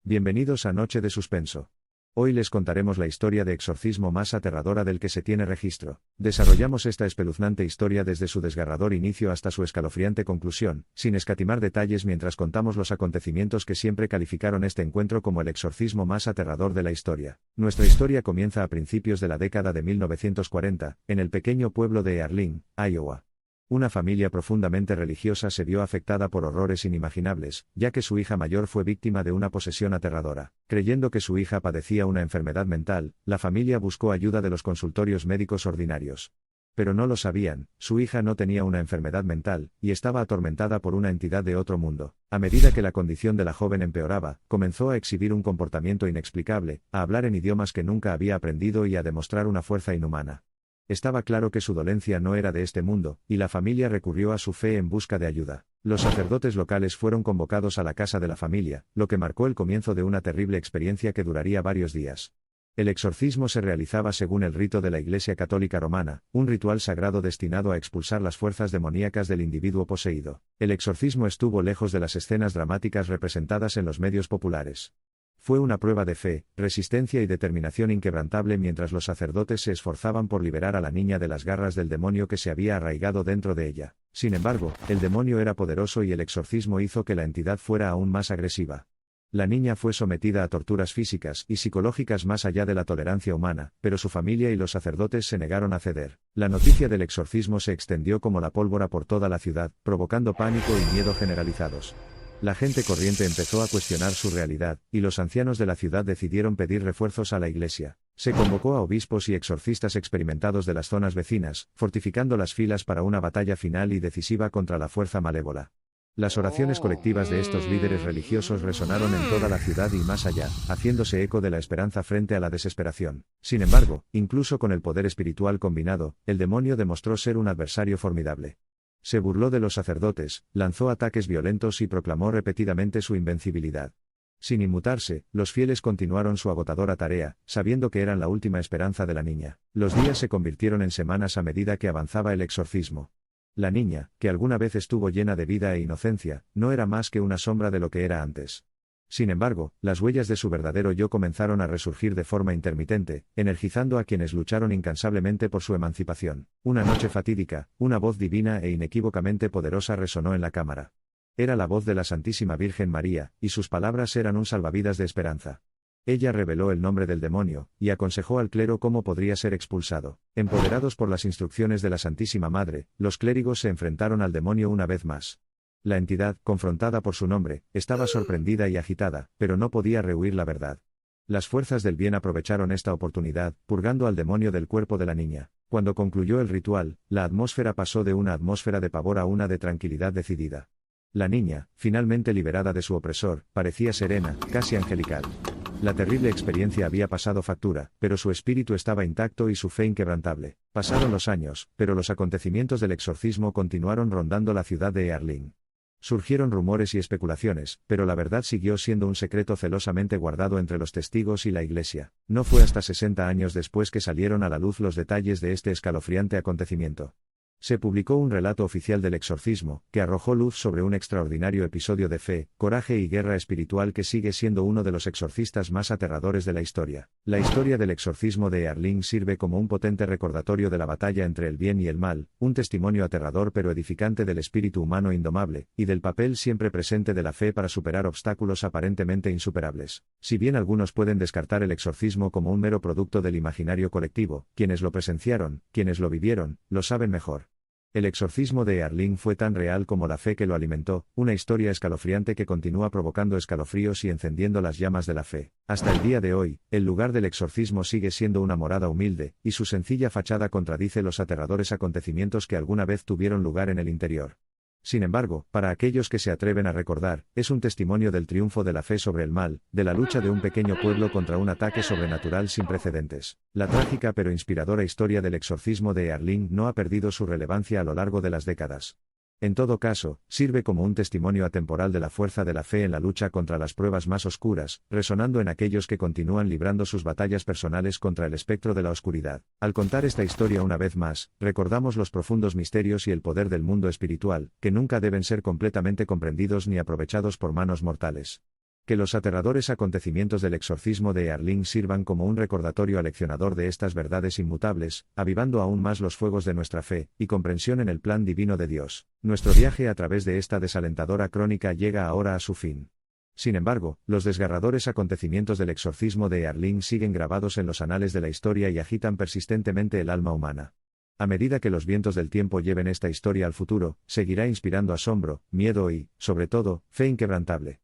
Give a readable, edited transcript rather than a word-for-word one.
Bienvenidos a Noche de Suspenso. Hoy les contaremos la historia de exorcismo más aterradora del que se tiene registro. Desarrollamos esta espeluznante historia desde su desgarrador inicio hasta su escalofriante conclusión, sin escatimar detalles mientras contamos los acontecimientos que siempre calificaron este encuentro como el exorcismo más aterrador de la historia. Nuestra historia comienza a principios de la década de 1940, en el pequeño pueblo de Earling, Iowa. Una familia profundamente religiosa se vio afectada por horrores inimaginables, ya que su hija mayor fue víctima de una posesión aterradora. Creyendo que su hija padecía una enfermedad mental, la familia buscó ayuda de los consultorios médicos ordinarios. Pero no lo sabían, su hija no tenía una enfermedad mental, y estaba atormentada por una entidad de otro mundo. A medida que la condición de la joven empeoraba, comenzó a exhibir un comportamiento inexplicable, a hablar en idiomas que nunca había aprendido y a demostrar una fuerza inhumana. Estaba claro que su dolencia no era de este mundo, y la familia recurrió a su fe en busca de ayuda. Los sacerdotes locales fueron convocados a la casa de la familia, lo que marcó el comienzo de una terrible experiencia que duraría varios días. El exorcismo se realizaba según el rito de la Iglesia Católica Romana, un ritual sagrado destinado a expulsar las fuerzas demoníacas del individuo poseído. El exorcismo estuvo lejos de las escenas dramáticas representadas en los medios populares. Fue una prueba de fe, resistencia y determinación inquebrantable mientras los sacerdotes se esforzaban por liberar a la niña de las garras del demonio que se había arraigado dentro de ella. Sin embargo, el demonio era poderoso y el exorcismo hizo que la entidad fuera aún más agresiva. La niña fue sometida a torturas físicas y psicológicas más allá de la tolerancia humana, pero su familia y los sacerdotes se negaron a ceder. La noticia del exorcismo se extendió como la pólvora por toda la ciudad, provocando pánico y miedo generalizados. La gente corriente empezó a cuestionar su realidad, y los ancianos de la ciudad decidieron pedir refuerzos a la iglesia. Se convocó a obispos y exorcistas experimentados de las zonas vecinas, fortificando las filas para una batalla final y decisiva contra la fuerza malévola. Las oraciones colectivas de estos líderes religiosos resonaron en toda la ciudad y más allá, haciéndose eco de la esperanza frente a la desesperación. Sin embargo, incluso con el poder espiritual combinado, el demonio demostró ser un adversario formidable. Se burló de los sacerdotes, lanzó ataques violentos y proclamó repetidamente su invencibilidad. Sin inmutarse, los fieles continuaron su agotadora tarea, sabiendo que eran la última esperanza de la niña. Los días se convirtieron en semanas a medida que avanzaba el exorcismo. La niña, que alguna vez estuvo llena de vida e inocencia, no era más que una sombra de lo que era antes. Sin embargo, las huellas de su verdadero yo comenzaron a resurgir de forma intermitente, energizando a quienes lucharon incansablemente por su emancipación. Una noche fatídica, una voz divina e inequívocamente poderosa resonó en la cámara. Era la voz de la Santísima Virgen María, y sus palabras eran un salvavidas de esperanza. Ella reveló el nombre del demonio, y aconsejó al clero cómo podría ser expulsado. Empoderados por las instrucciones de la Santísima Madre, los clérigos se enfrentaron al demonio una vez más. La entidad, confrontada por su nombre, estaba sorprendida y agitada, pero no podía rehuir la verdad. Las fuerzas del bien aprovecharon esta oportunidad, purgando al demonio del cuerpo de la niña. Cuando concluyó el ritual, la atmósfera pasó de una atmósfera de pavor a una de tranquilidad decidida. La niña, finalmente liberada de su opresor, parecía serena, casi angelical. La terrible experiencia había pasado factura, pero su espíritu estaba intacto y su fe inquebrantable. Pasaron los años, pero los acontecimientos del exorcismo continuaron rondando la ciudad de Earling. Surgieron rumores y especulaciones, pero la verdad siguió siendo un secreto celosamente guardado entre los testigos y la iglesia. No fue hasta 60 años después que salieron a la luz los detalles de este escalofriante acontecimiento. Se publicó un relato oficial del exorcismo, que arrojó luz sobre un extraordinario episodio de fe, coraje y guerra espiritual que sigue siendo uno de los exorcistas más aterradores de la historia. La historia del exorcismo de Earling sirve como un potente recordatorio de la batalla entre el bien y el mal, un testimonio aterrador pero edificante del espíritu humano indomable, y del papel siempre presente de la fe para superar obstáculos aparentemente insuperables. Si bien algunos pueden descartar el exorcismo como un mero producto del imaginario colectivo, quienes lo presenciaron, quienes lo vivieron, lo saben mejor. El exorcismo de Earling fue tan real como la fe que lo alimentó, una historia escalofriante que continúa provocando escalofríos y encendiendo las llamas de la fe. Hasta el día de hoy, el lugar del exorcismo sigue siendo una morada humilde, y su sencilla fachada contradice los aterradores acontecimientos que alguna vez tuvieron lugar en el interior. Sin embargo, para aquellos que se atreven a recordar, es un testimonio del triunfo de la fe sobre el mal, de la lucha de un pequeño pueblo contra un ataque sobrenatural sin precedentes. La trágica pero inspiradora historia del exorcismo de Earling no ha perdido su relevancia a lo largo de las décadas. En todo caso, sirve como un testimonio atemporal de la fuerza de la fe en la lucha contra las pruebas más oscuras, resonando en aquellos que continúan librando sus batallas personales contra el espectro de la oscuridad. Al contar esta historia una vez más, recordamos los profundos misterios y el poder del mundo espiritual, que nunca deben ser completamente comprendidos ni aprovechados por manos mortales. Que los aterradores acontecimientos del exorcismo de Earling sirvan como un recordatorio aleccionador de estas verdades inmutables, avivando aún más los fuegos de nuestra fe y comprensión en el plan divino de Dios. Nuestro viaje a través de esta desalentadora crónica llega ahora a su fin. Sin embargo, los desgarradores acontecimientos del exorcismo de Earling siguen grabados en los anales de la historia y agitan persistentemente el alma humana. A medida que los vientos del tiempo lleven esta historia al futuro, seguirá inspirando asombro, miedo y, sobre todo, fe inquebrantable.